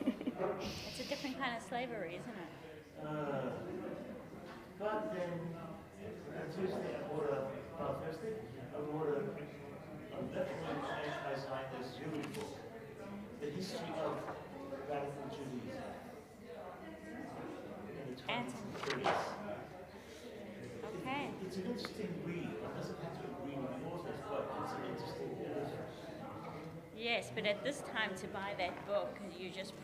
It's a different kind of slavery, isn't it? But then, Tuesday, Thursday, I wrote a definitely anti-Zionist Jewish book, The History of Radical Judaism in the 20s and 30s. Okay. It's an interesting read. It doesn't have to agree with the authors, but it's an interesting read. Yes, but at this time to buy that book, you just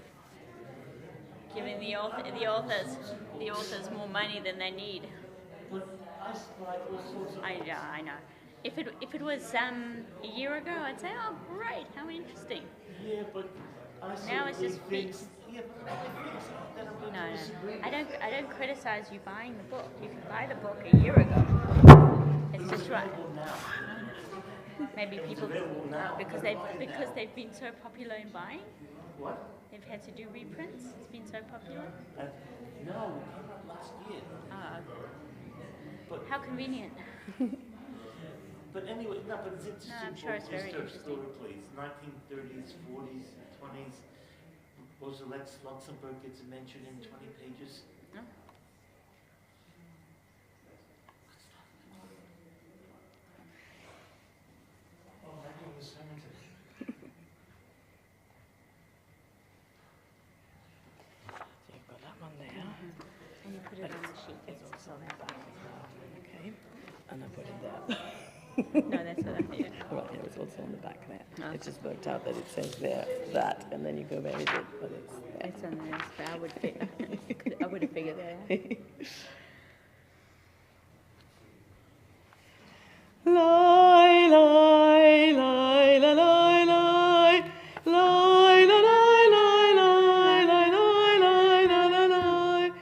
giving the authors more money than they need. But I supply all sorts of I know. If it was a year ago, I'd say, oh great, how interesting. Yeah, but I Now it's just things. Yeah, but I things that I'm going to disagree. I don't criticize you buying the book. You could buy the book a year ago. It's just right. Now. Maybe people now. because they've been so popular in buying. What? They've had to do reprints. It's been so popular. No, it came out last year. But how convenient. But anyway, no, but it's interesting. No, I'm sure it's very interesting. Historically, it's 1930s, 40s, 20s. Rosa Luxemburg gets mentioned in 20 pages. No? Oh, Maggie was cemetery. So you've got that one there. And you put it on the sheet. It's also on the back as well. Okay. And I put it there. No, that's what I mean. Right, here it's also on the back there. Oh. It's just worked out that it says there, that, and then you go where is it, but it's there. It's on there, but I would have figured that out. Lie, lie, lie, lie, lie, lie, lie, lie, lie, lie, lie, lie, lie, lie, lie, lie, lie.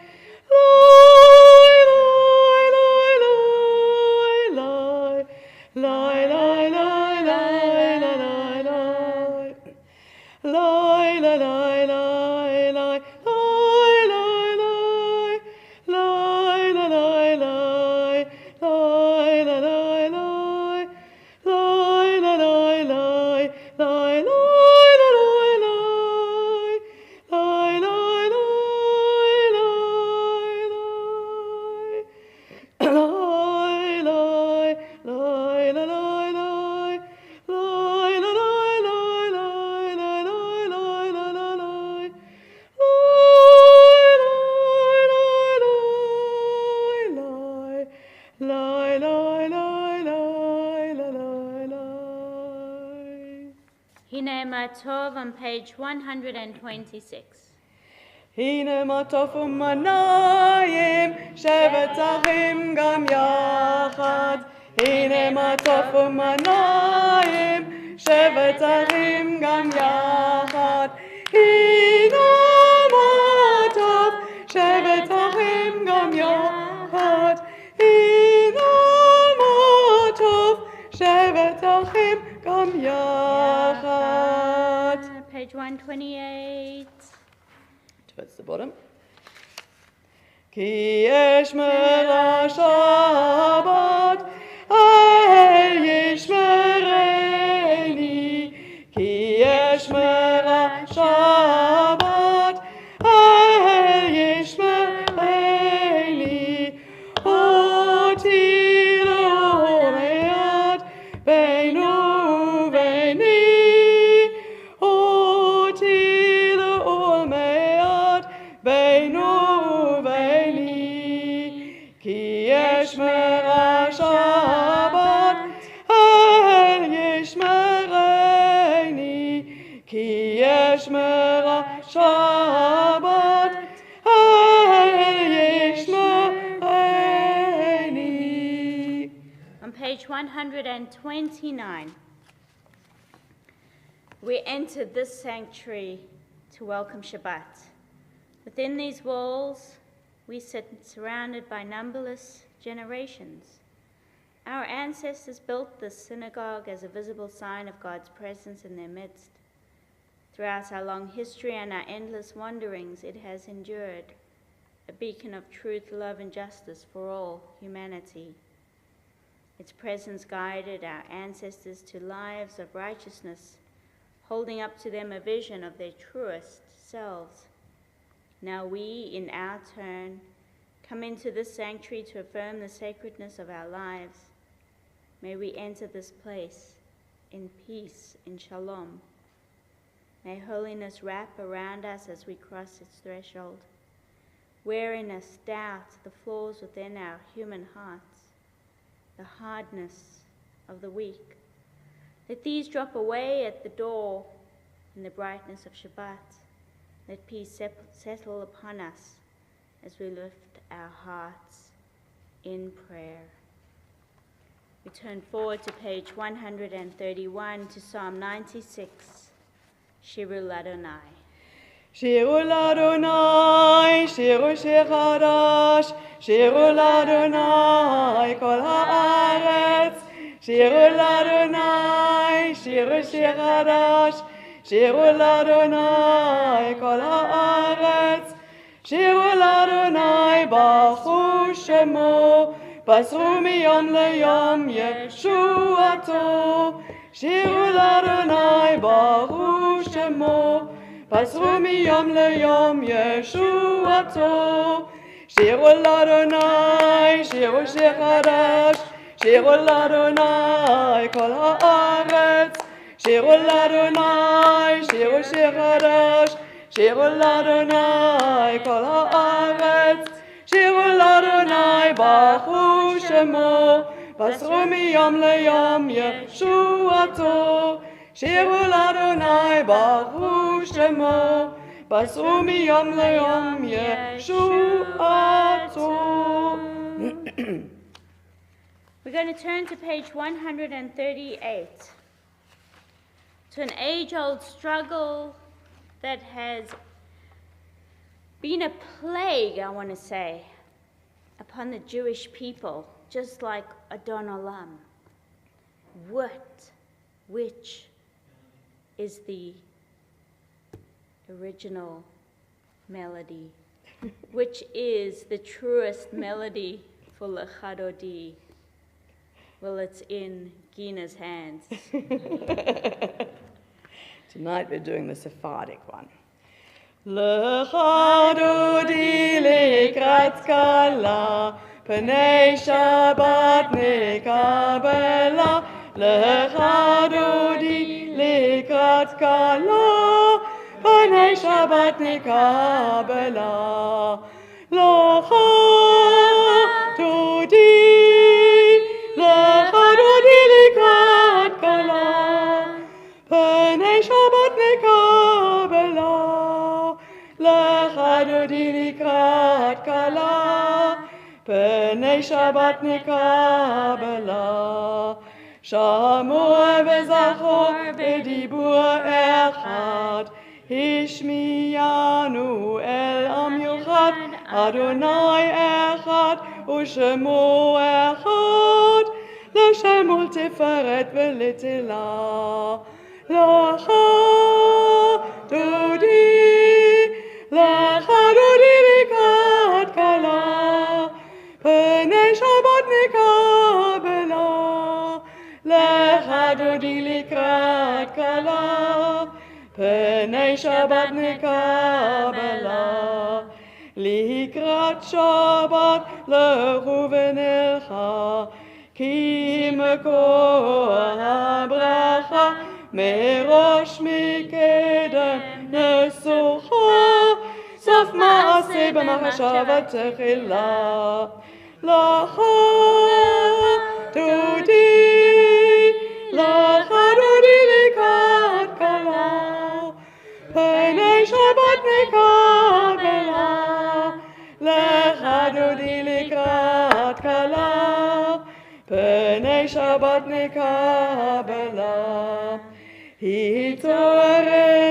Hine Matov on page 126. הנה מטוף ומניים, שבת אחים גם יחד. הנה מטוף ומניים, שבת אחים גם יחד. הנה מטוף, שבת אחים גם יחד. הנה מטוף, שבת אחים גם יחד. Page 128. Towards the bottom. Ki yishmer Shabbat, el yishmereni. Ki yishmer Shabbat, el yishmereni. Oti le'omead beinu veni. Oti le'omead beinu veni. Ki yishmer Shabbat, el yishmereni. Ki yishmer Shabbat, el yishmereni. On page 129, we entered this sanctuary to welcome Shabbat. Within these walls, we sit surrounded by numberless generations. Our ancestors built this synagogue as a visible sign of God's presence in their midst. Throughout our long history and our endless wanderings, it has endured, a beacon of truth, love, and justice for all humanity. Its presence guided our ancestors to lives of righteousness, holding up to them a vision of their truest selves. Now we, in our turn, come into this sanctuary to affirm the sacredness of our lives. May we enter this place in peace, in shalom. May holiness wrap around us as we cross its threshold, wearing us doubt the flaws within our human hearts, the hardness of the weak. Let these drop away at the door in the brightness of Shabbat. Let peace settle upon us as we lift our hearts in prayer. We turn forward to page 131 to Psalm 96, Shiru Ladonai. Shiru Ladonai, Shiru Shir Chadash, Shiru Ladonai, Kol haaretz. Shiru Ladonai, Shiru Shir Chadash, Shiru Ladonai, Kol haaretz. Shiru Ladonai, Baruch Shemo, Pasru miyom leyom Yeshuato. Shiru Ladonai, Baruch Shemo, Pasru miyom leyom Yeshuato. Shiru Ladonai, Shiru Shir Chadash, Shiru Ladonai, Kol haaretz. Shiru Ladonai, Shiru Shir Chadash, Shiru Ladonai, Kol haaretz. Shiru Ladonai, Baruch Shemo, Pasru miyom leyom Yeshuato. Shiru Ladonai, Baruch Shemo, Pasru miyom leyom Yeshuato. We're going to turn to page 138, to an age-old struggle that has been a plague, I want to say, upon the Jewish people, just like Adon Olam. Which is the original melody? Which is the truest melody for Lechadodi? Well, it's in Gina's hands. Tonight we're doing the Sephardic one. Lechadodi lekrat kala, Pnei Shabbat nekabela. Lechadodi lekrat kala, Pnei Shabbat nekabela. Lechadodi, Lechadodi lekrat kala, Pnei Shabbat nekabela. Lechadodi lekrat kala, Pnei Shabbat nekabela. Shamor וזכור בדיבור אחד, השמיענו אל עם יוחד, אדוני אחד ושמו אחד, לשם ולתפארת ולתהילה. Lechadodi לקראת כלה, פני שבת נקבלה. Lechadodi לקראת כלה, פני שבת נקבלה. לקראת שבת לכו ונלכה, כי מקור הברכה מראש מקדם נסוכה, סוף מעשה במחשבה תחילה. Lechadodi לקראת כלה, פני שבת נקבלה. Lechadodi לקראת כלה, פני שבת נקבלה. התעוררי,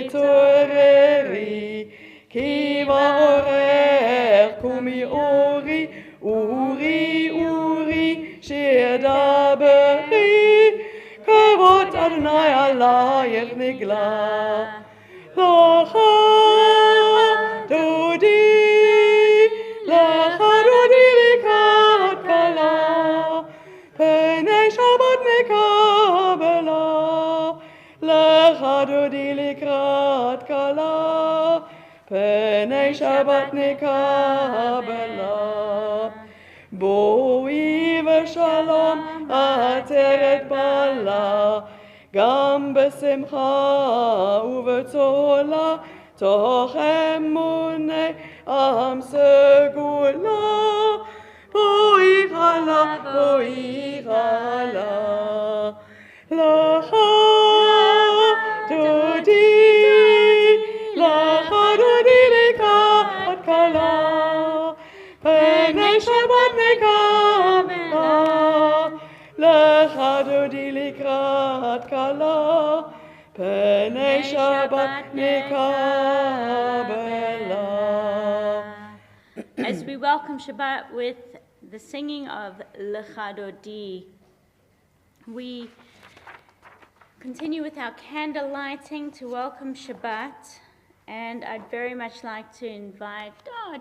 התעוררי, כי בעורך קומי אורי, אורי, אורי, שידברי, כבוד אדוני עלייך נגלה. Lechadodi לקראת כלה, פני שבת נקבלה. לקראת כלה, פני שבת נקבלה. בואי ושלום עטרת בעלה, גם בשמחה ובצהלה, תוך אמוני עם סגולה. בואי חלה, בואי חלה, לך דודי, לך דודי לקראת כלה, פני שבת נקבלה. לך דודי לקראת כלה, פני שבת נקבלה. As we welcome Shabbat with the singing of Lecha Dodi, we continue with our candle lighting to welcome Shabbat. And I'd very much like to invite,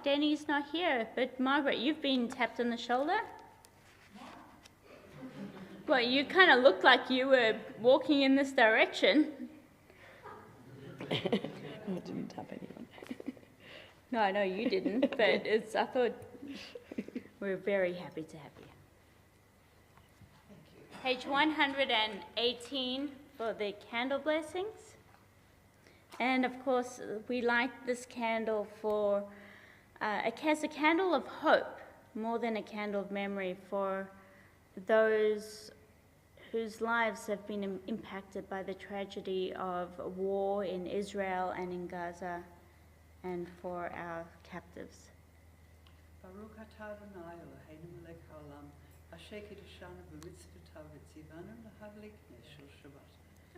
Danny's not here, but Margaret, you've been tapped on the shoulder? Well, you kind of looked like you were walking in this direction. I didn't tap anyone. No, you didn't, but I thought we're very happy to have you. Page 118 for the candle blessings. And of course, we light this candle for, as a candle of hope, more than a candle of memory, for those whose lives have been impacted by the tragedy of war in Israel and in Gaza, and for our captives. Baruch atah Adonai Eloheinu melech haolam, asher kiddushanu b'mitzvotav v'tzivanu lahavlik neshul Shabbat.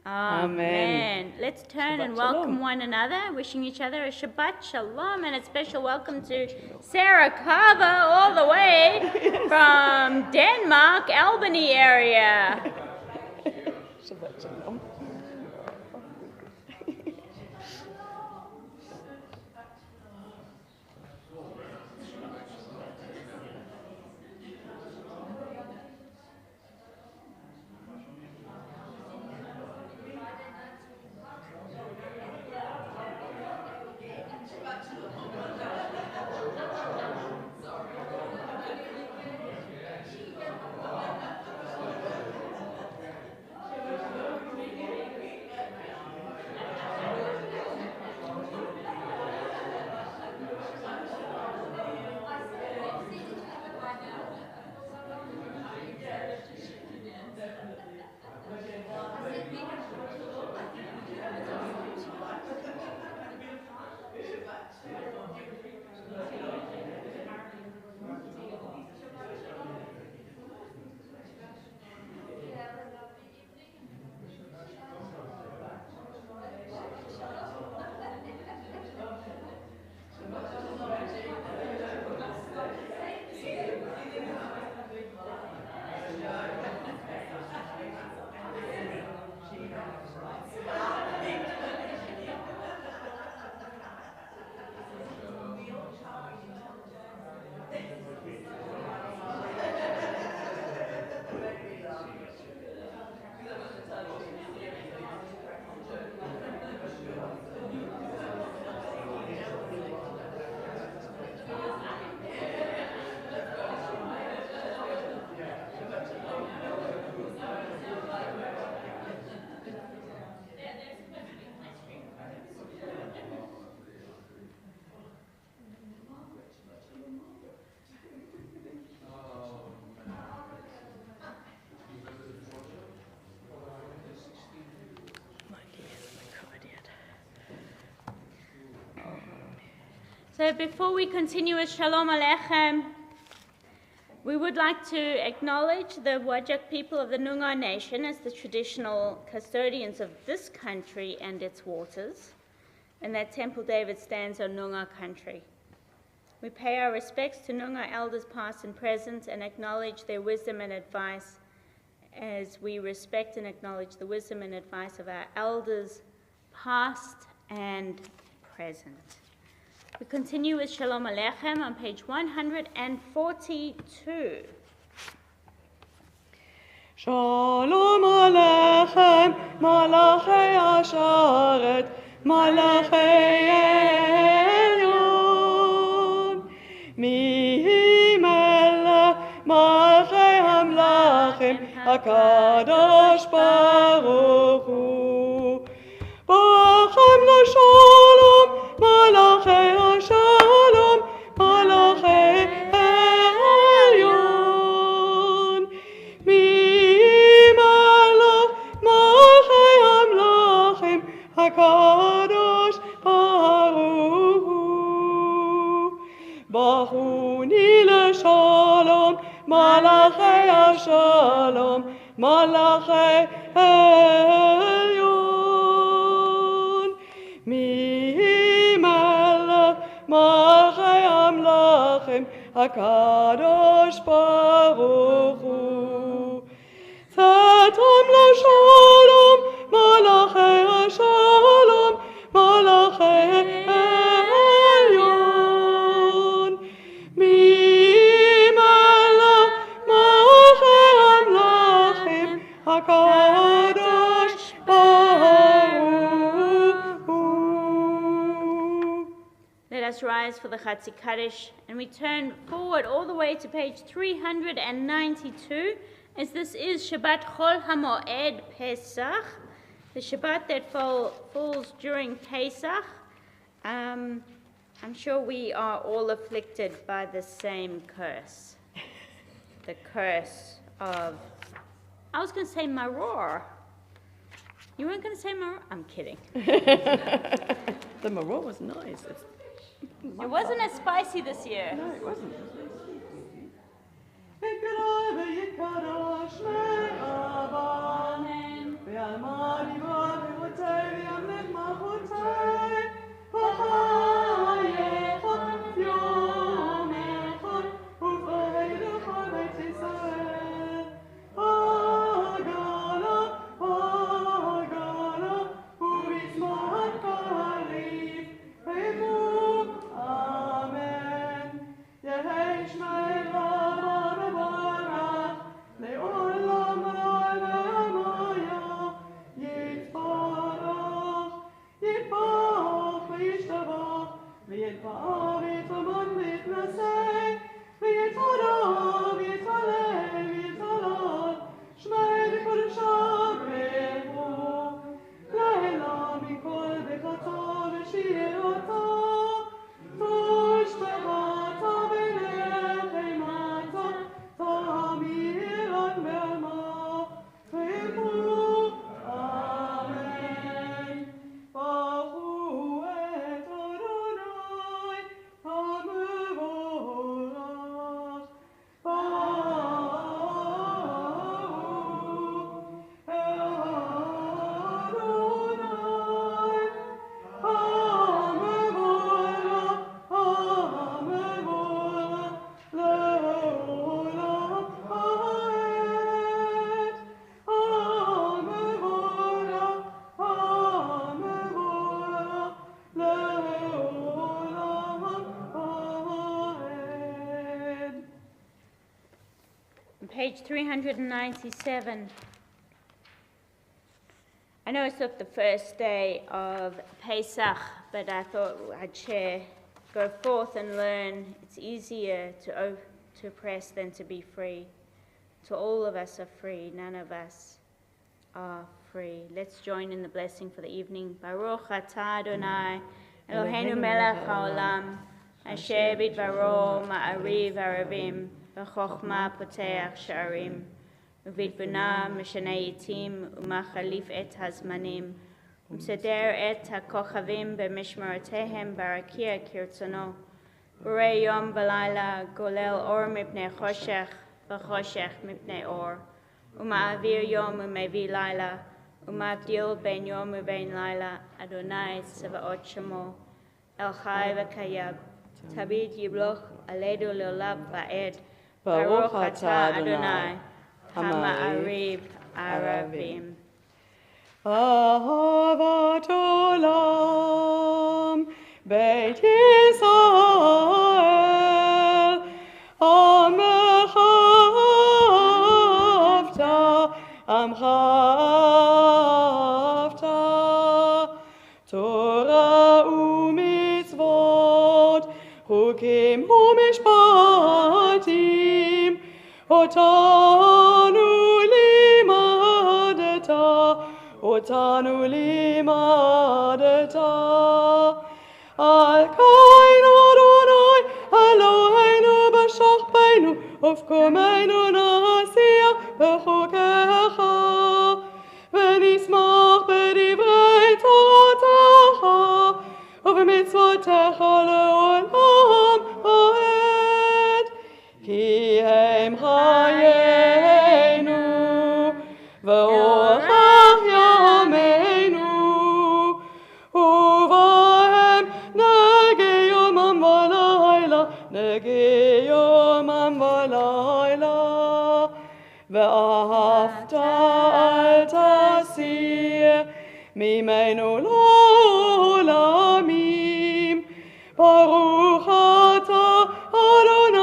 Amen. Let's turn Shabbat and welcome shalom. one another, wishing each other a Shabbat Shalom, and a special welcome to Sarah Carver, all the way from Denmark, Albany area. Shabbat shalom. So before we continue with Shalom Aleichem, we would like to acknowledge the Wajak people of the Noongar Nation as the traditional custodians of this country and its waters, and that Temple David stands on Noongar country. We pay our respects to Noongar elders past and present and acknowledge their wisdom and advice as we respect and acknowledge the wisdom and advice of our elders past and present. We continue with Shalom Aleichem on page 142. Shalom Aleichem, Malachei Asharet, מלאכי עליון. מי מלך מלכי המלכים, הקדוש ברוך הוא. בכם לשלום, מלאכי השלום, מלאכי עליון. מי מלך מלכי המלכים, הקדוש ברוך הוא. ברכוני לשלום, מלאכי השלום, מלאכי עליון. מי מלך מלכי המלכים, הקדוש ברוך הוא. צאתם לשלום, מלאכי השלום, מלאכי עליון. מי מלך מלכי המלכים, הקדוש ברוך הוא. Let us rise for the Chatzi Kaddish, and we turn forward all the way to page 392, as this is Shabbat Chol Hamoed Pesach, the Shabbat that falls during Pesach. I'm sure we are all afflicted by the same curse. The curse of, I was going to say maror. You weren't going to say maror? I'm kidding. The maror was nice. It wasn't as spicy this year. No, it wasn't. Page 397. I know it's not the first day of Pesach, but I thought I'd go forth and learn. It's easier to oppress than to be free. So all of us are free, none of us are free. Let's join in the blessing for the evening. Baruch atah Adonai, Eloheinu melech haolam, asher bidbaro ma'ariv arabim, v'chochma poteach sha'arim, ובתבונה משנה עתים ומחליף את הזמנים, ומסדר את הכוכבים במשמרותיהם ברקיע כרצונו, בורא יום ולילה, גולל אור מפני חושך וחושך מפני אור, ומעביר יום ומביא לילה, ומבדיל בין יום ובין לילה, אדוני צבאות שמו, אל חי וקייב, תמיד ימלוך עלינו לעולם ועד, ברוך אתה אדוני, Hamoed Arabim. אהבת עולם, בית ישראל, עמך אהבת, עמך אהבת, חוקים ומשפטים, אותנו לימדת, אותנו לימדת. על כן אדוני אלוהינו בשוכבנו ובקומנו נשיח בחוקיך, ונשמח בדברי תורתך ובמצוותיך לעולם ועד. כי הם חיינו ואורך ימינו, ובהם נגי יומם ולילה, נגי יומם ולילה. ואהבת אל תסיר ממנו לעולמים. ברוך אתה אדוני,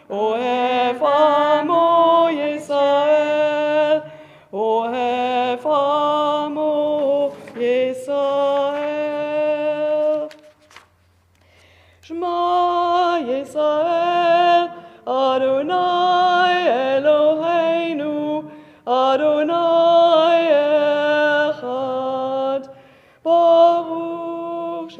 אוהב עמו ישראל, אוהב עמו ישראל. שמע ישראל, אדוני אלוהינו, אדוני אחד. ברוך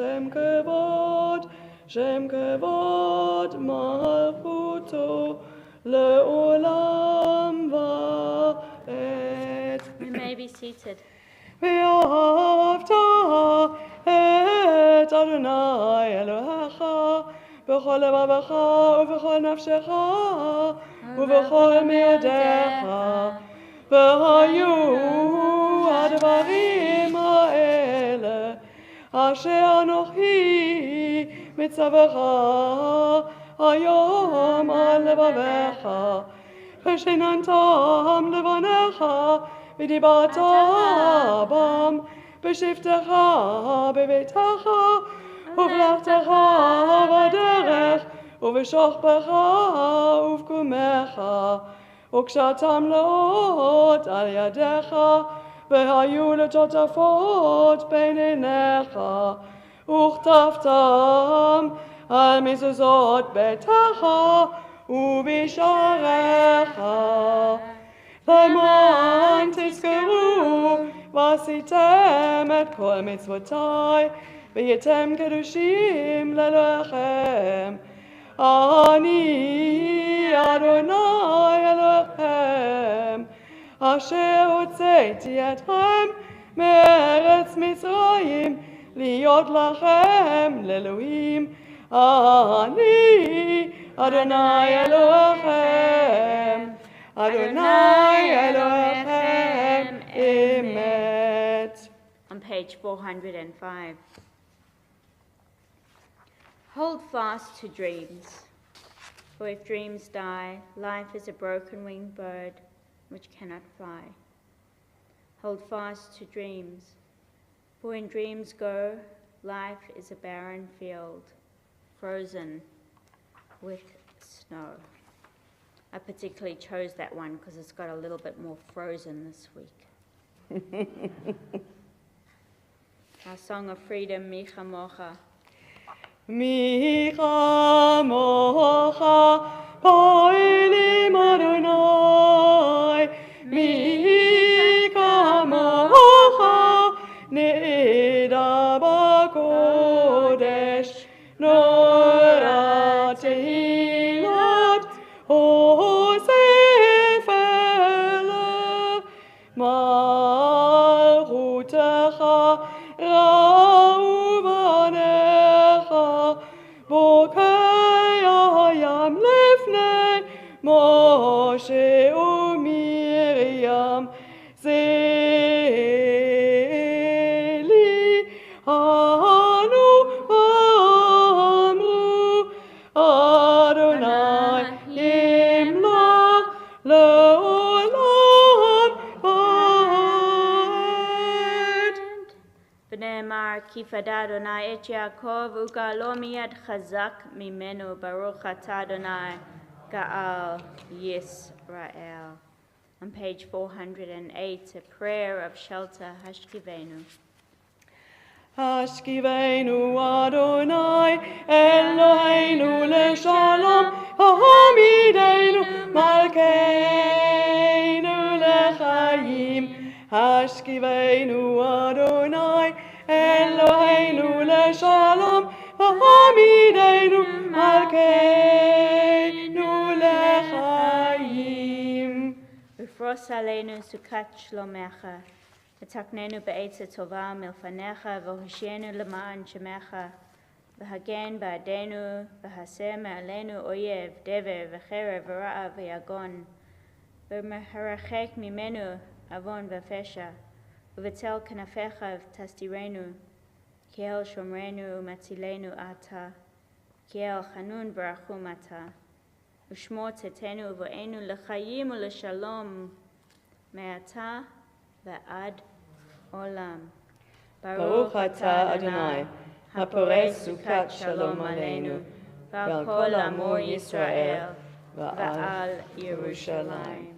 שם כבוד מלכותו לעולם ועד. You may be seated. ואהבת את אדוני אלוהיך בכל לבבך ובכל נפשך ובכל מאודיך. והיו הדברים האלה אשר אנוכי מצווך היום על לבביך, ושיננתם לבניך ודיברת בם בשבתך בביתך ובלכתך בדרך ובשוכבך ובקומך, וקשרתם לאות על ידיך, והיו לטוטפות בין עיניך, וכתבתם על מזוזות ביתך ובשעריך, למען תזכרו ועשיתם את כל מצוותי, והייתם קדושים לאלוהיכם. אני אדוני אלוהיכם, אשר הוצאתי אתכם מארץ מצרים, להיות לכם לאלוהים. אני אדוני אלוהיכם, אדוני אלוהיכם אמת. On page 405. Hold fast to dreams, for if dreams die, life is a broken-winged bird which cannot fly. Hold fast to dreams, for when dreams go, life is a barren field, frozen with snow. I particularly chose that one because it's got a little bit more frozen this week. Our song of freedom, Micha Mocha. מי כמוך פועלים אדוני, מי כמוך נעדה בקודש, נורא תהילות הוסיף אליו, מלכותך ראו בניך, בוקי הים לפני משה ומרים, זה לי אנו אמרו, אדוני ימלוך לעולם ועד. ונאמר, כי פדה אדוני את יעקב וגאלו מיד חזק ממנו, ברוך אתה אדוני גאל Yisrael. On page 408, a prayer of shelter, Hashkivenu. Hashkivenu Adonai, Eloheinu leshalom, Hamidenu Malkeinu lechaim. Hashkivenu Adonai, Eloheinu leshalom, Hamidenu Malkeinu lechaim. Ufros aleinu sukat shlomecha. ותקננו בעצה טובה מלפניך, והושיענו למען שמך, והגן בעדנו, והסר מעלינו אויב, דבר וחרב ורעב ויגון, ומרחק ממנו עוון ופשע, ובצל כנפיך תסתירנו, כי אל שומרנו ומצילנו אתה, כי אל חנון ורחום אתה, ושמור צאתנו ובואנו לחיים ולשלום, מעתה ועד עולם. ברוך אתה אדוני, הפורש סוכת שלום עלינו, ועל כל עמו ישראל, ועל ירושלים.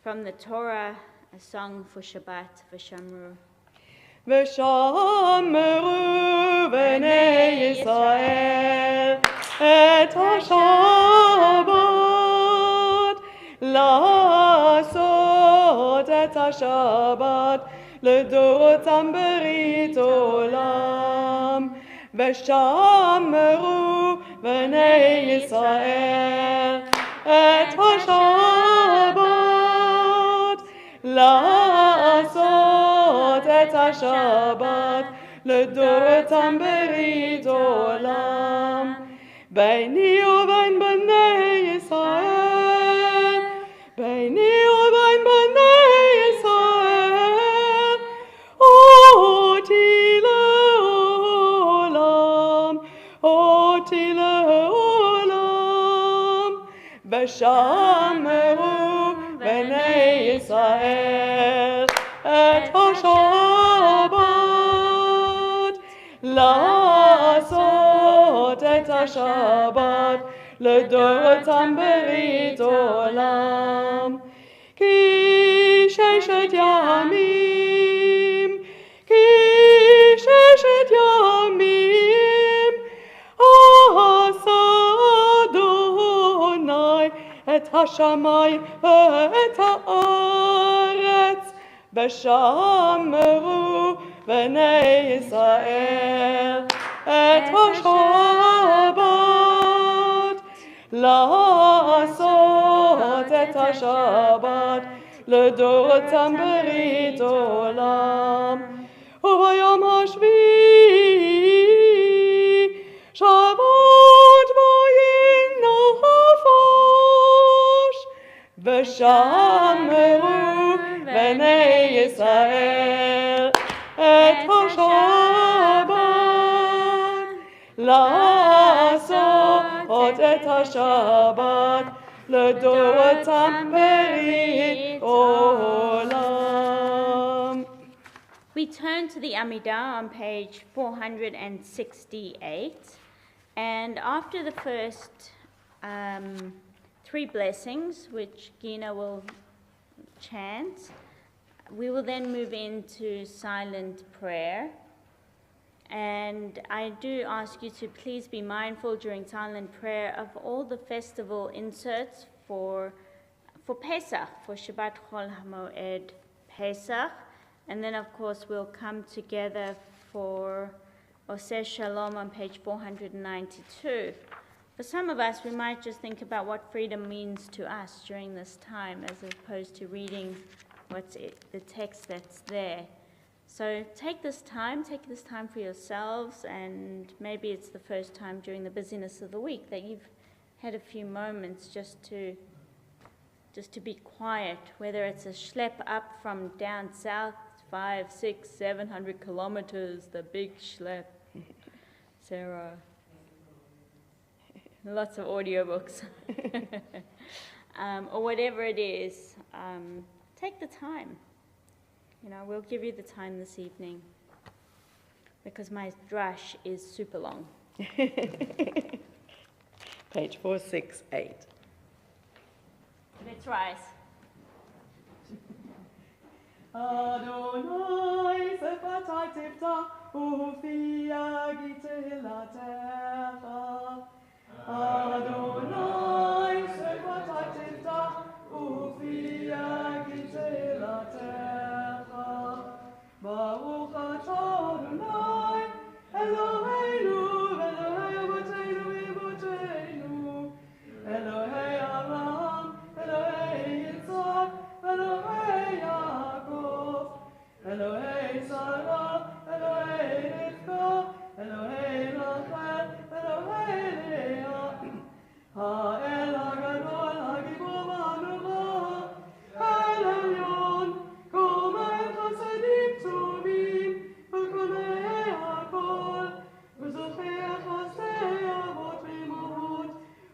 From the Torah, a song for Shabbat v'shamru. ושמרו בני ישראל את השבת, לעשות את השבת לדורותם ברית עולם. ושמרו בני ישראל את השבת, לעשות את השבת לדורותם ברית עולם. ביני ובין בני ישראל, ביני ובין בני ישראל, אותי לעולם, אותי לעולם. ושמרו בני ישראל את השבת, לעשות את השבת לדורותם ברית עולם. כי ששת ימים, כי ששת ימים עשה אדוני את השמיים ואת הארץ. ושמרו בני ישראל את השבת, לעשות את השבת לדורותם ברית עולם. וביום השביעי שבת וינפש, ושמרו בני ישראל את השבת, לעשות את השבת לדורותם ברית עולם. We turn to the Amidah on page 468, and after the first three blessings, which Gina will chant, we will then move into silent prayer. And I do ask you to please be mindful during silent prayer of all the festival inserts for Pesach, for Shabbat Chol Hamoed Pesach. And then, of course, we'll come together for Oseh Shalom on page 492. For some of us, we might just think about what freedom means to us during this time, as opposed to reading the text that's there. So take this time for yourselves, and maybe it's the first time during the busyness of the week that you've had a few moments just to be quiet, whether it's a schlep up from down south, 500, 600, 700 kilometers, the big schlep. Sarah. Lots of audiobooks. Or whatever it is, take the time. We'll give you the time this evening because my drush is super long. Page 468. Let's rise. Adonai sefatai tifta ופיה גתלתך. אדוני שפתי תפתח, ופיה גתלתך. ברוך אתה אדוני אלוהינו ואלוהי אבותינו ואבותינו, אלוהי אברהם, אלוהי יצחק, אלוהי יעקב, אלוהי שרה, אלוהי רבקה, אלוהי רחל, אלוהי לאה. האל הגדול, הגיבור והנורא, העליון, קומם חסדים טובים, וקונה הכל, וזוכר חסדי אבות ואמהות,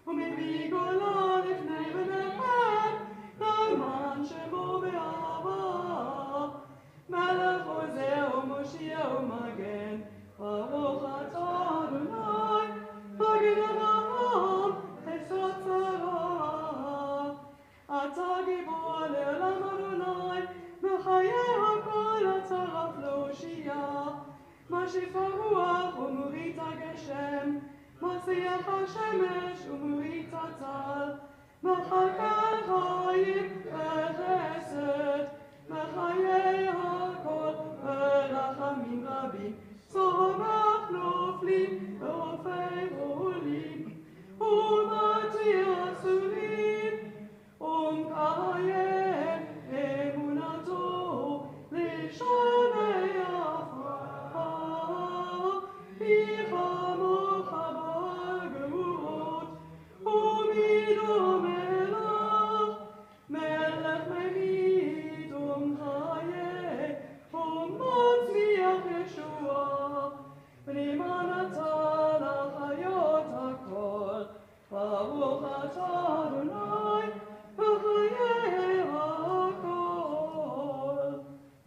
ומביא גולה לפני בניכם, למען שמו באהבה. מלך עוזר ומושיע ומגן, ברוך אתה אדוני, מגן אברהם, חסד שרה. אתה גיבור לעולם אדוני, בחיי הכל אתה רב להושיע. משיב הרוח ומוריד הגשם, משיח השמש ומוריד הטל. מחכה חיים וחסד, בחיי הכל ורחמים רבים. צומח נופלים ורופא עולים, ומתיר אסורים, ומקיים אמונתו לשומי עפר. פיך מוך בגבורות, ומינו מלך, מלך ממית ומחיה, ומצמיח ישועה. ולמען אתה לחיות הכל, ברוך אתה אדוני, בחיי הכל.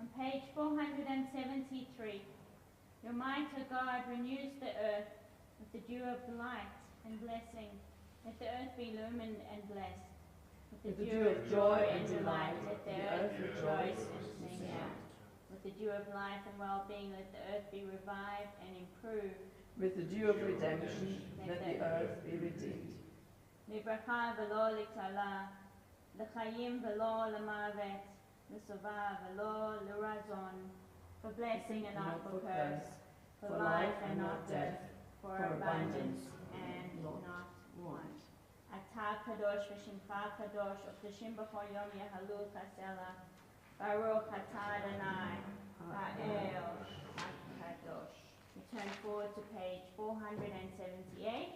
On page 473, your might, O God, renews the earth with the dew of light and blessing. Let the earth be illumined and blessed. With the dew of joy and delight, let the earth rejoice and sing out. With the dew of life and well-being, let the earth be revived and improved. With the dew of redemption, let the earth be redeemed. לברכה ולא לקללה, לחיים ולא למוות, לשובע ולא לרזון, for blessing and not for curse, for life and not death, for abundance and not want. אתה קדוש ושמך קדוש, וקדושים בכל יום יהלו חסלה. ברוך אתה אדוני, האל הקדוש. We turn forward to page 478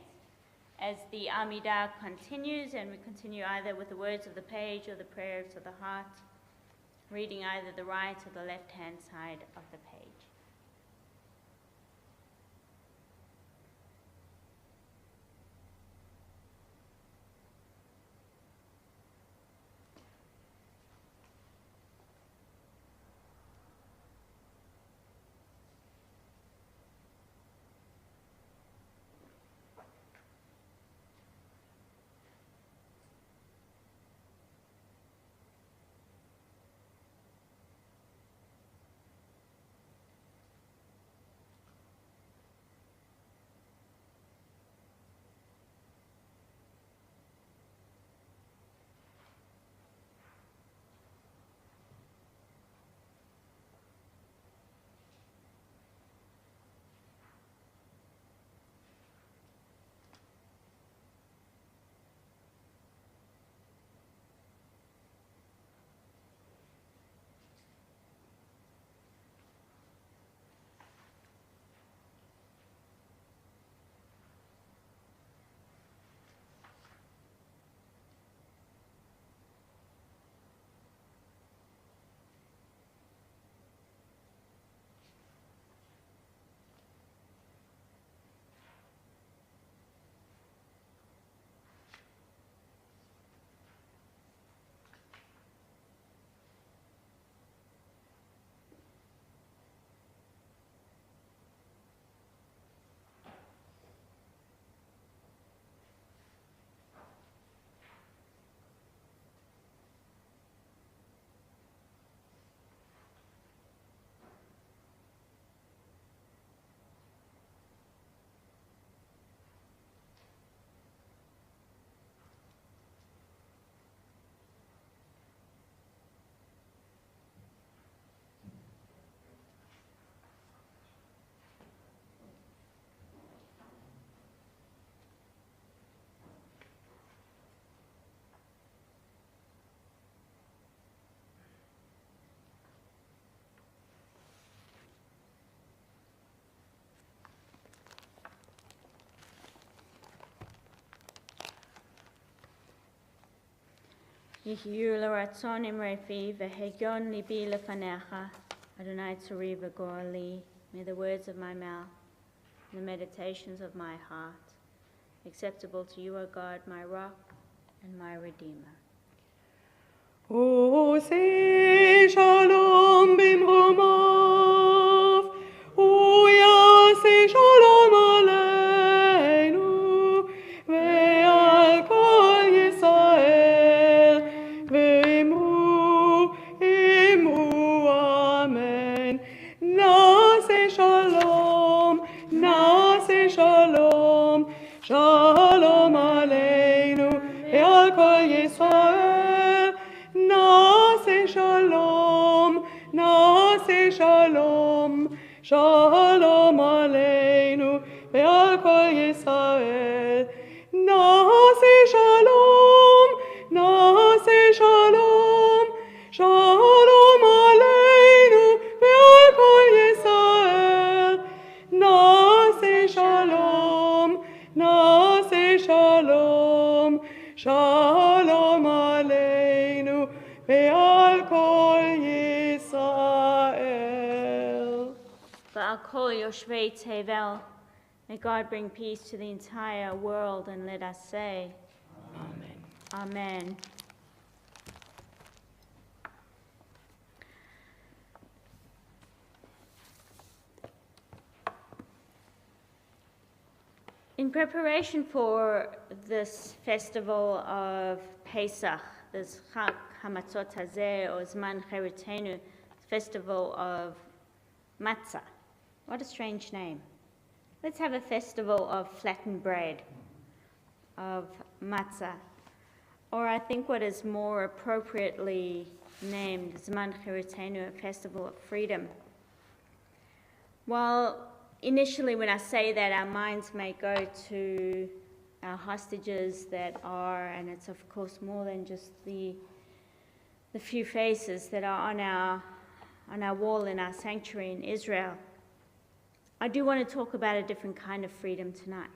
as the Amidah continues, and we continue either with the words of the page or the prayers of the heart, reading either the right or the left-hand side of the page. יחיו לרצון אמרתי והגיון ליבי לפניך, Adonai tzuri v'gorli. May the words of my mouth and the meditations of my heart acceptable to you, O God, my rock and my redeemer. עושה שלום במרומיו, הוא יעשה שלום עלינו ועל כל ישראל, ואמרו אמן. נעשה שלום, נעשה שלום, שלום עלינו ועל כל ישראל. נעשה שלום, נעשה שלום, שלום עלינו ועל כל ישראל. נעשה שלום, נעשה שלום, שלום עלינו ועל כל ישראל. נעשה שלום, נעשה שלום, שלום עלינו ועל כל ישראל. V'al kol yoshvei tevel. May God bring peace to the entire world, and let us say, Amen. Amen. In preparation for this festival of Pesach, this Chag Hamatzot Hazeh, or Zman Cheritenu, festival of Matzah. What a strange name. Let's have a festival of flattened bread, of Matzah. Or I think what is more appropriately named Zman Cheritenu, a festival of freedom. While initially when I say that, our minds may go to our hostages that are, and it's of course more than just the few faces that are on our wall in our sanctuary in Israel. I do want to talk about a different kind of freedom tonight.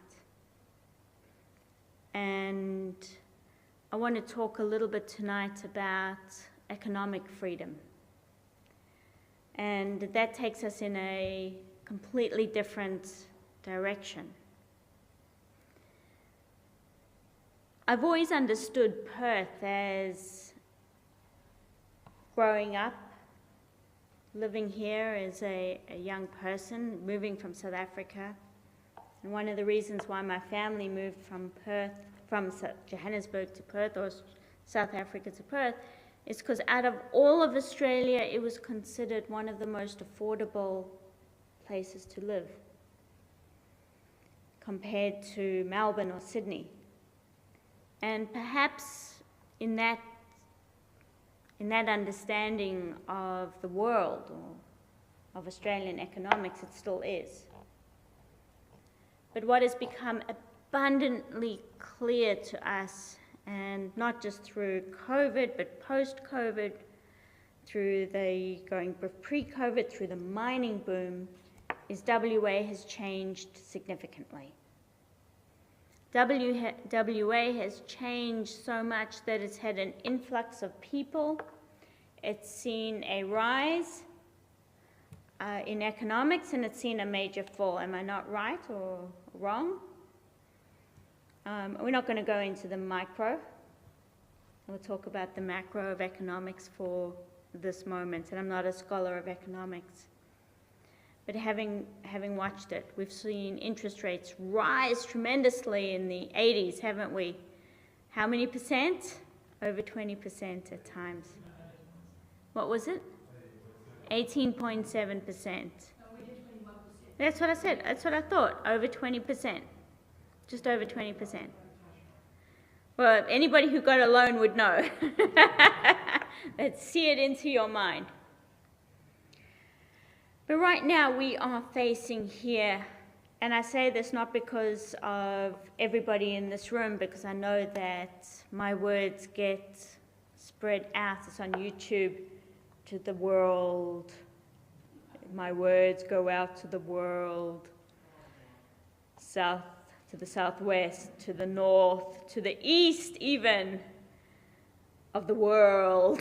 And I want to talk a little bit tonight about economic freedom. And that takes us in a completely different direction. I've always understood Perth as growing up, living here as a young person, moving from South Africa. And one of the reasons why my family moved from Johannesburg to Perth, or South Africa to Perth, is because out of all of Australia, it was considered one of the most affordable places to live compared to Melbourne or Sydney. And perhaps in that understanding of the world or of Australian economics, it still is. But what has become abundantly clear to us, and not just through COVID, but post-COVID, through the going pre-COVID, through the mining boom, is WA has changed significantly. WA has changed so much that it's had an influx of people. It's seen a rise in economics, and it's seen a major fall. Am I not right or wrong? We're not going to go into the micro. We'll talk about the macro of economics for this moment, and I'm not a scholar of economics. But having watched it, we've seen interest rates rise tremendously in the 80s, haven't we? How many percent? Over 20% at times. What was it? 18.7%. That's what I said. That's what I thought. Over 20%. Just over 20%. Well, anybody who got a loan would know. Let's see it into your mind. But right now we are facing here, and I say this not because of everybody in this room, because I know that my words get spread out. It's on YouTube to the world. My words go out to the world. South to the southwest, to the north, to the east even. of the world,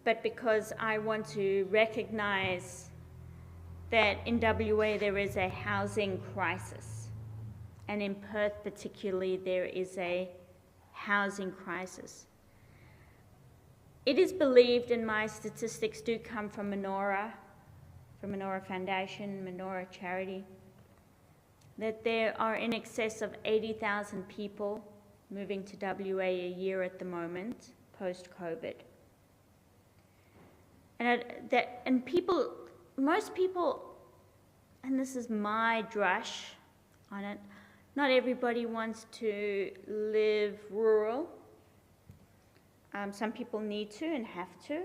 but because I want to recognize that in WA there is a housing crisis, and in Perth particularly there is a housing crisis. It is believed, and my statistics do come from Menorah Foundation, Menorah Charity, that there are in excess of 80,000 people moving to WA a year at the moment, post-COVID. And most people, and this is my drush on it, not everybody wants to live rural. Some people need to and have to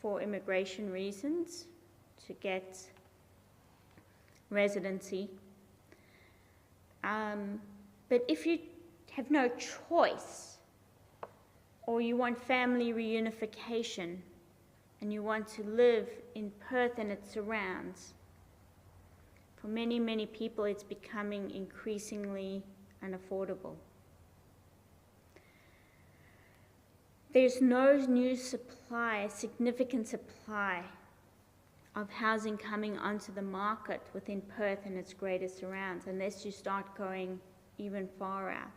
for immigration reasons to get residency. But if you have no choice, or you want family reunification, and you want to live in Perth and its surrounds, for many, many people it's becoming increasingly unaffordable. There's no new supply, significant supply of housing coming onto the market within Perth and its greater surrounds, unless you start going even far out.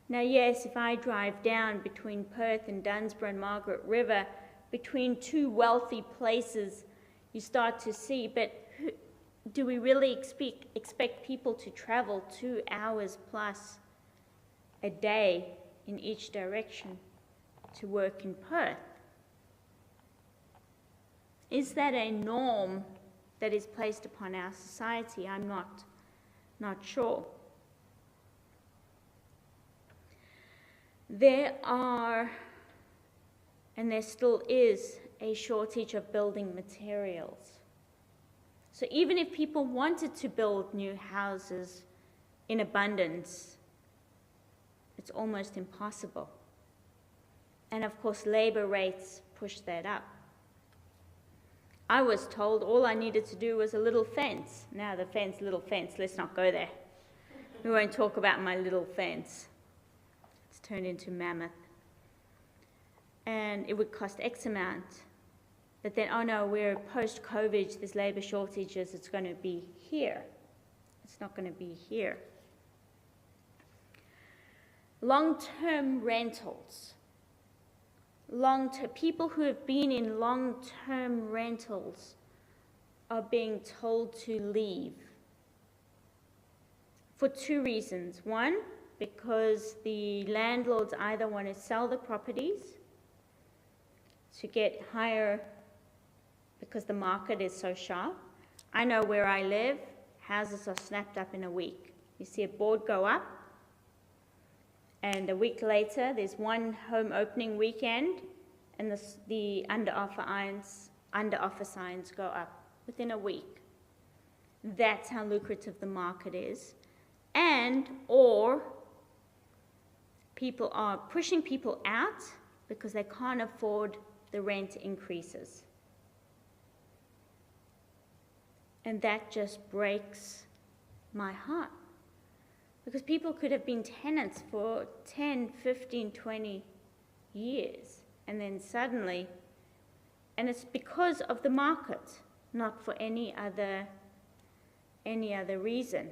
Now, yes, if I drive down between Perth and Dunsborough and Margaret River, between two wealthy places, you start to see, but do we really expect people to travel 2 hours plus a day in each direction to work in Perth? Is that a norm that is placed upon our society? I'm not sure. There are, and there still is, a shortage of building materials. So even if people wanted to build new houses in abundance, it's almost impossible. And of course, labor rates push that up. I was told all I needed to do was a little fence. Now the fence, little fence, let's not go there. We won't talk about my little fence. It's turned into mammoth. And it would cost X amount. But then, oh no, we're post-COVID, there's labor shortages, it's going to be here. It's not going to be here. Long-term rentals. People who have been in long-term rentals are being told to leave for 2 reasons. One, because the landlords either want to sell the properties to get higher, because the market is so sharp. I know where I live, houses are snapped up in a week. You see a board go up, and a week later, there's one home opening weekend, and the under offer signs go up within a week. That's how lucrative the market is. Or people are pushing people out because they can't afford the rent increases. And that just breaks my heart. Because people could have been tenants for 10, 15, 20 years. And then suddenly, and it's because of the market, not for any other reason.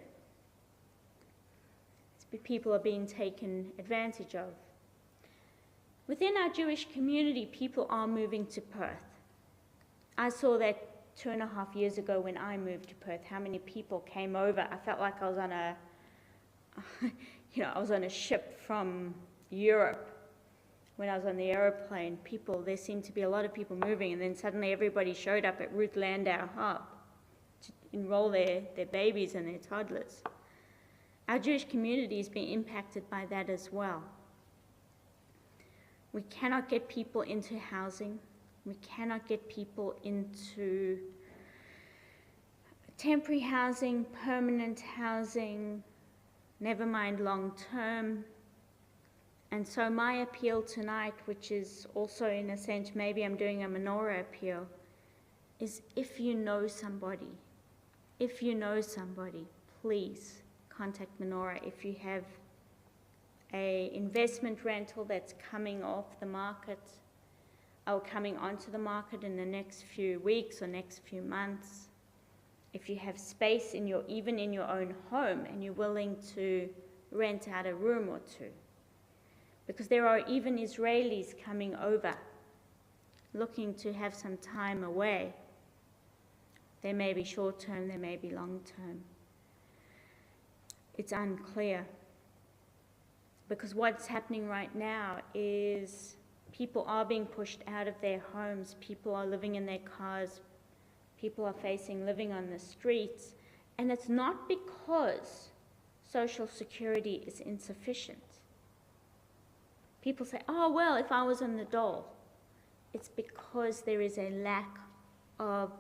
People are being taken advantage of. Within our Jewish community, people are moving to Perth. I saw that 2.5 years ago when I moved to Perth, how many people came over. I felt like I was on a ship from Europe. When I was on the aeroplane, there seemed to be a lot of people moving, and then suddenly everybody showed up at Ruth Landau Hub to enroll their babies and their toddlers. Our Jewish community is being impacted by that as well. We cannot get people into housing. We cannot get people into temporary housing, permanent housing, never mind long-term. And so my appeal tonight, which is also in a sense, maybe I'm doing a menorah appeal, is if you know somebody, please contact Menorah if you have a investment rental that's coming off the market or coming onto the market in the next few weeks or next few months, if you have space even in your own home and you're willing to rent out a room or two. Because there are even Israelis coming over looking to have some time away. They may be short-term, they may be long-term. It's unclear. Because what's happening right now is people are being pushed out of their homes, people are living in their cars, people are facing living on the streets, and it's not because Social Security is insufficient. People say, oh, well, if I was on the dole. It's because there is a lack of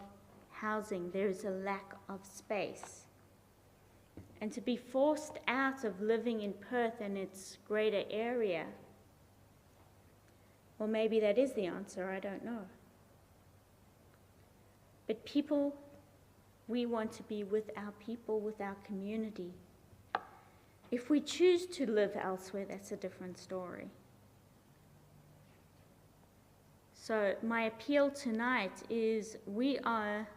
housing, there is a lack of space. And to be forced out of living in Perth and its greater area, well, maybe that is the answer, I don't know. But people, we want to be with our people, with our community. If we choose to live elsewhere, that's a different story. So my appeal tonight is we are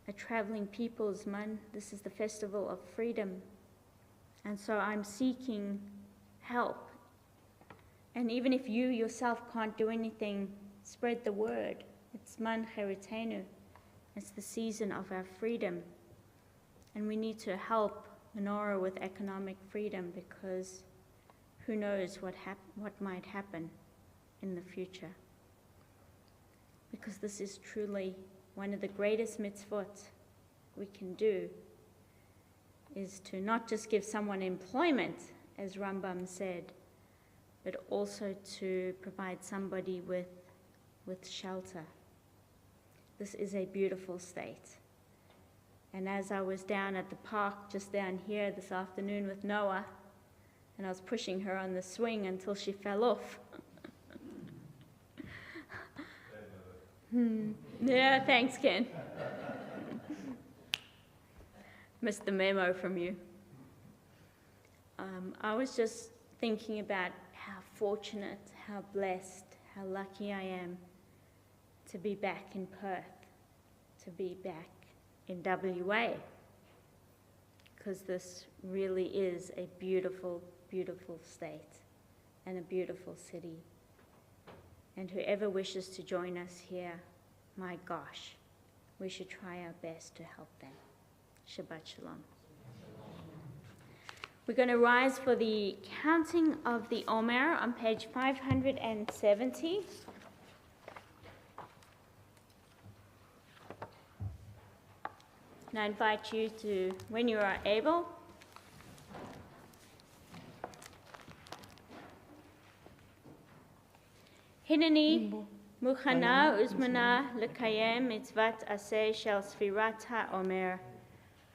a traveling people's month. This is the Festival of Freedom. And so I'm seeking help. And even if you yourself can't do anything, spread the word. It's Man Cheritenu. It's the season of our freedom. And we need to help Menorah with economic freedom because who knows what might happen in the future. Because this is truly one of the greatest mitzvot we can do, is to not just give someone employment, as Rambam said, but also to provide somebody with shelter. This is a beautiful state. And as I was down at the park just down here this afternoon with Noah, and I was pushing her on the swing until she fell off. Yeah, thanks, Ken. Missed the memo from you. I was just thinking about how fortunate, how blessed, how lucky I am to be back in Perth, to be back in WA, because this really is a beautiful, beautiful state and a beautiful city. And whoever wishes to join us here, my gosh, we should try our best to help them. Shabbat Shalom. We're going to rise for the counting of the Omer on page 570. And I invite you to, when you are able, Hineni Muchana Uzmana Lekayem Mitzvat Aseh Shel Sfirat HaOmer.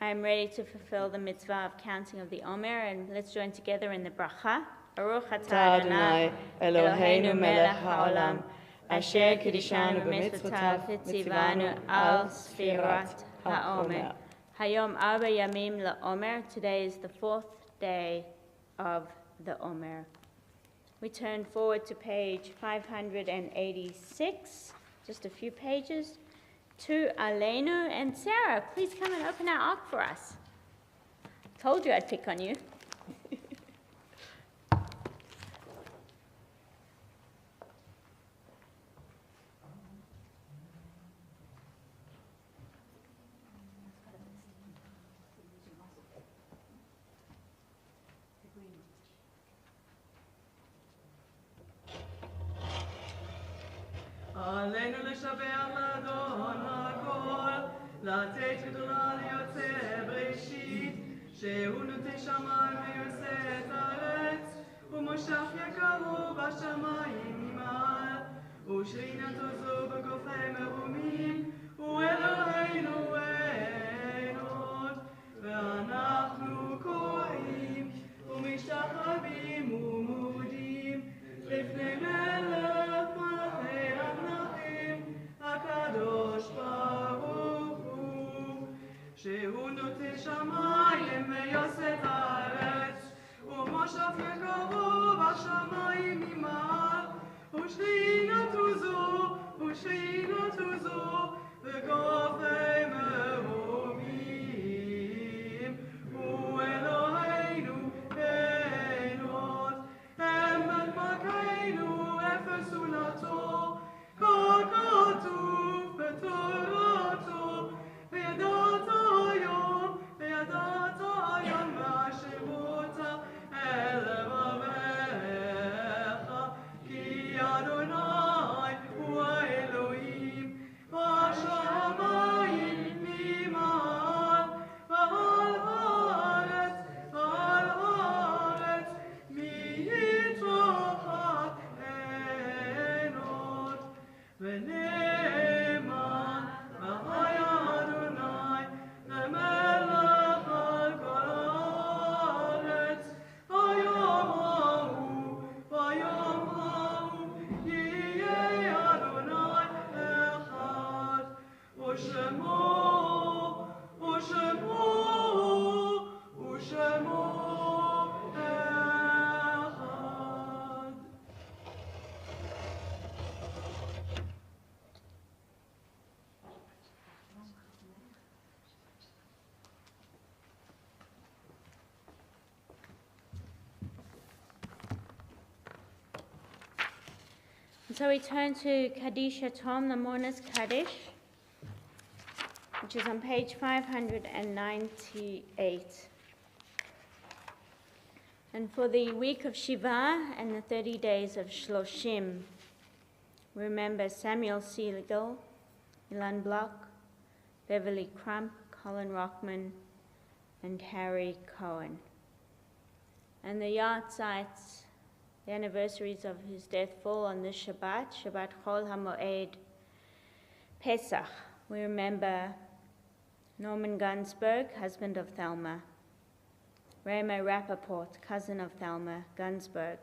I am ready to fulfill the mitzvah of counting of the Omer, and let's join together in the bracha. Baruch atah Adonai Eloheinu melech haolam, asher kiddushanu b'mitzvotav v'tzivanu al Sfirat HaOmer. Hayom arba yamim la'Omer. Today is the 4th day of the Omer. We turn forward to page 586, just a few pages, to Aleinu. And Sarah, please come and open our ark for us. Told you I'd pick on you. עלינו לשבח לאדון הכל, לתת גדולה ליוצא בראשית, שהוא נוטה שמיים ויוצא את הארץ, ומושך יקרו בשמיים ממעל, ושרינתו זו בגופי מרומים, הוא אלוהינו ואלוהות, ואנחנו קוראים ומשתחווים ומודים לפני מלך מלכי המלכים, הקדוש ברוך הוא, שהוא נוטה שמיים ויוסף הארץ, ומושך So we turn to Kaddish Tom, the Mourner's Kaddish, which is on page 598. And for the week of Shiva and the 30 days of Shloshim, remember Samuel Seligel, Ilan Block, Beverly Crump, Colin Rockman, and Harry Cohen. And the Yahrzeits, the anniversaries of his death, fall on this Shabbat, Shabbat Chol Hamoed, Pesach. We remember Norman Gunsberg, husband of Thelma, Raymond Rappaport, cousin of Thelma Gunsberg,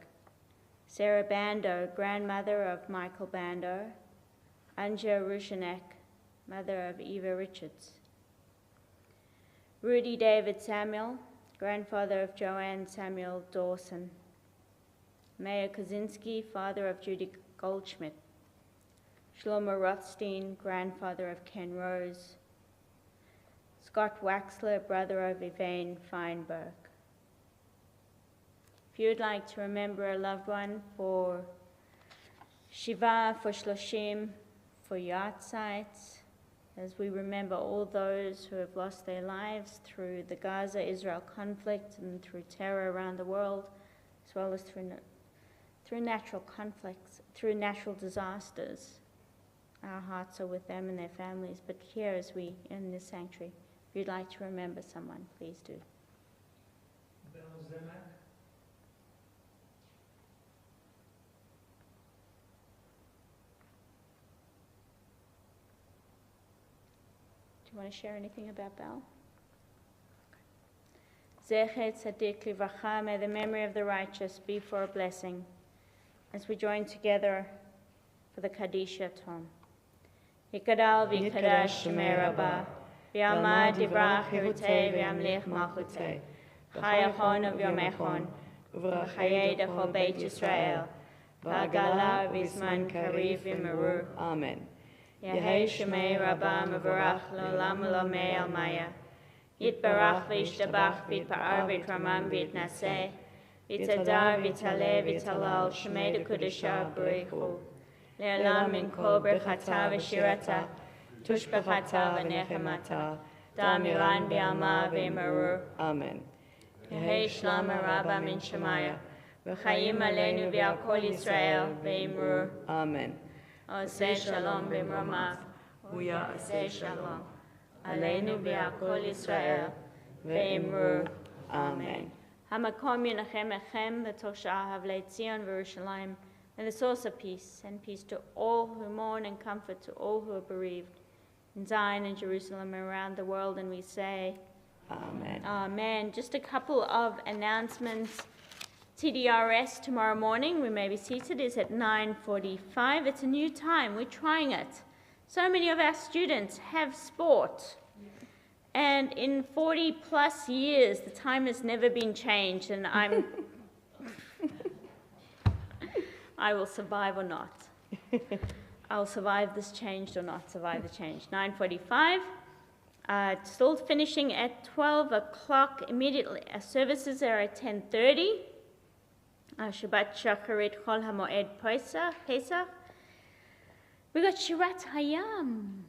Sarah Bando, grandmother of Michael Bando, Anja Rushanek, mother of Eva Richards, Rudy David Samuel, grandfather of Joanne Samuel Dawson, Mayor Kaczynski, father of Judy Goldschmidt, Shlomo Rothstein, grandfather of Ken Rose, Scott Waxler, brother of Yvonne Feinberg. If you would like to remember a loved one for Shiva, for Shloshim, for Yahrzeits, as we remember all those who have lost their lives through the Gaza-Israel conflict and through terror around the world, as well as through natural conflicts, through natural disasters. Our hearts are with them and their families, but here as we in this sanctuary, if you'd like to remember someone, please do. Do you want to share anything about Bell? Zecher Tzadik Livracha, may the memory of the righteous be for a blessing, as we join together for the Kaddish Tom. Yikadal v'yikadash Shemei Rabbah, v'yamad yivrach hirutei v'yamlich malchutei, chayachon v'yomechon, v'chayei dechol Beit Yisrael, v'agala v'zman kariv v'merur. Amen. Yehei Shemei Rabbah mevarach l'olam l'omei almaya, yitbarach v'yishtabach v'yitpa'ar v'yitramam v'yitnaseh, v'yitadar v'yitaleh v'yitalal Shemei d'Kudashah b'reichu. Le'olam min kol brechata v'shirata, tushbechata v'nechemata, da'amiran v'yalma v'emarur. Amen. Yehei Shlama Rabba min Shemaya, v'chayim aleinu v'al kol Yisrael v'emrur. Amen. Oseh shalom b'mromav, Uya oseh shalom. Aleinu v'al kol Yisrael v'emrur. Amen. Hamakom yinachem echem v'toch sha'ahav le'tzion v'Yerushalayim. And the source of peace, and peace to all who mourn and comfort to all who are bereaved in Zion and Jerusalem and around the world. And we say, Amen. Amen. Just a couple of announcements. TDRS tomorrow morning, we may be seated, is at 9:45. It's a new time. We're trying it. So many of our students have sport. And in 40 plus years, the time has never been changed. And I will survive or not. I will survive this change or not survive the change. 9:45. Still finishing at 12 o'clock immediately. Our services are at 10:30. Shabbat Shacharit Chol Hamoed Pesach. We got Shirat Hayam,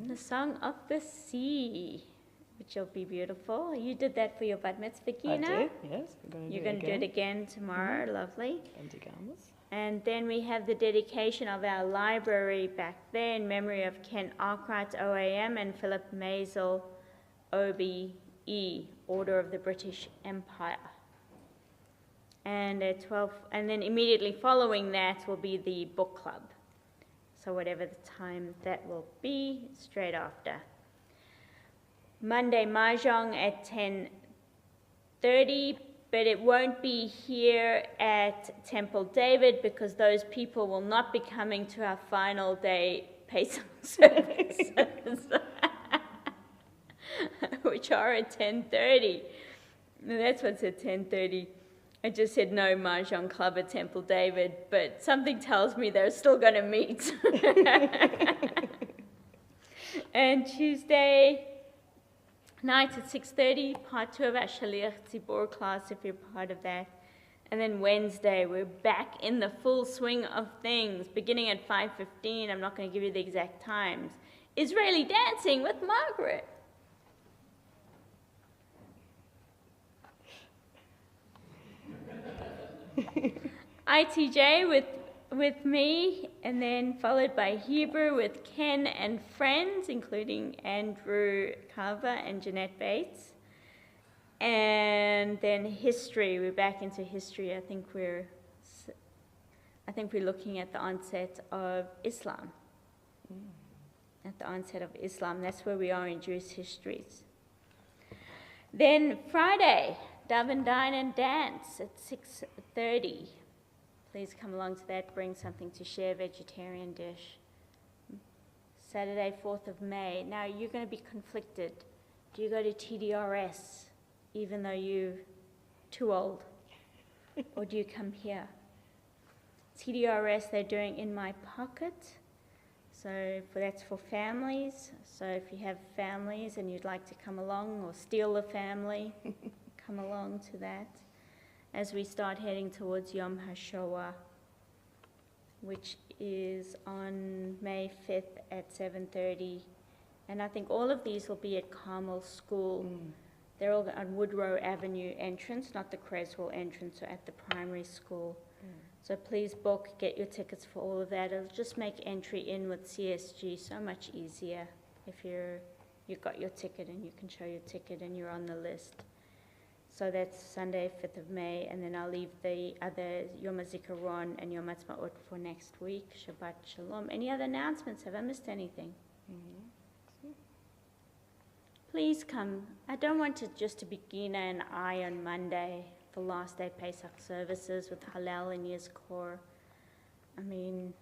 the song of the sea, which will be beautiful. You did that for your bat mitzvah, Gina. I did, yes. You're going to do it again tomorrow. Lovely. Bendigamos. And then we have the dedication of our library back there in memory of Ken Arkwright, OAM, and Philip Maisel, OBE, Order of the British Empire. And at 12, and then immediately following that will be the book club. So whatever the time that will be, straight after. Monday Mahjong at 10:30. But it won't be here at Temple David because those people will not be coming to our final day Pesach services, which are at 10:30. And that's what's at 10:30. I just said no Mahjong Club at Temple David, but something tells me they're still going to meet. And Tuesday night at 6:30, part 2 of our Shaliach Tzibor class, if you're part of that. And then Wednesday, we're back in the full swing of things, beginning at 5:15. I'm not going to give you the exact times. Israeli dancing with Margaret. ITJ with me, and then followed by Hebrew with Ken and friends, including Andrew Carver and Jeanette Bates. And then history, we're back into history. I think we're looking at the onset of Islam. At the onset of Islam, that's where we are in Jewish histories. Then Friday, Daven, Dine and Dance at 6:30. Please come along to that, bring something to share, vegetarian dish. Saturday, 4th of May. Now you're going to be conflicted. Do you go to TDRS even though you're too old? Or do you come here? TDRS they're doing in my pocket. So that's for families. So if you have families and you'd like to come along or steal a family, come along to that as we start heading towards Yom HaShoah, which is on May 5th at 7:30. And I think all of these will be at Carmel School. They're all on Woodrow Avenue entrance, not the Creswell entrance, so at the primary school. So please book, get your tickets for all of that. It'll just make entry in with CSG so much easier if you've got your ticket and you can show your ticket and you're on the list. So that's Sunday, 5th of May, and then I'll leave the other Yom HaZikaron and Yom HaTzmaut for next week. Shabbat Shalom. Any other announcements? Have I missed anything? Please come. I don't want it just to be Gina and I on Monday for last day Pesach services with Hallel and Yizkor. I mean,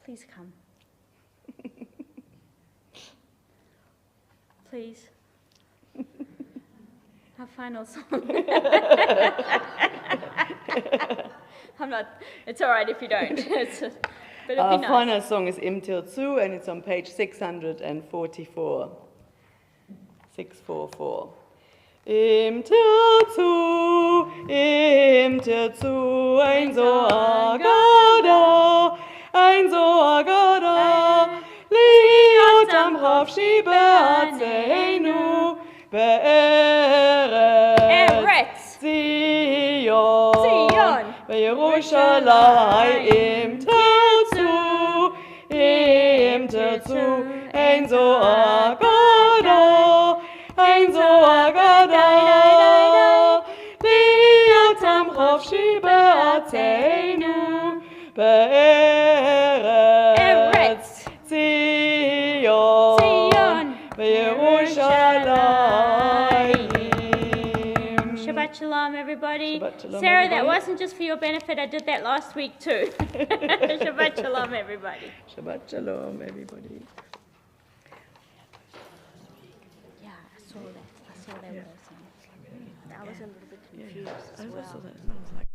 please come. Please. Our final song. It's all right if you don't. But it'd Our be nice. final song is Im Tirzu, and it's on page 644. 644. Im Tirzu, ein Zohar Agada, Liot Amrav Shibatzeinu, Be'eretz Zion, Yerushalayim Im Tirzu, ein Zohar Agada, Liot Amrav Shibatzeinu, Be'eretz Zion, Yerushalayim. Shabbat Shalom, everybody. Shabbat Shalom, Sarah, everybody. that wasn't just for your benefit. I did that last week too. Shabbat Shalom, everybody. Shabbat Shalom, everybody. Yeah, I saw that. Yeah. I was a little bit confused as I well. also thought it was like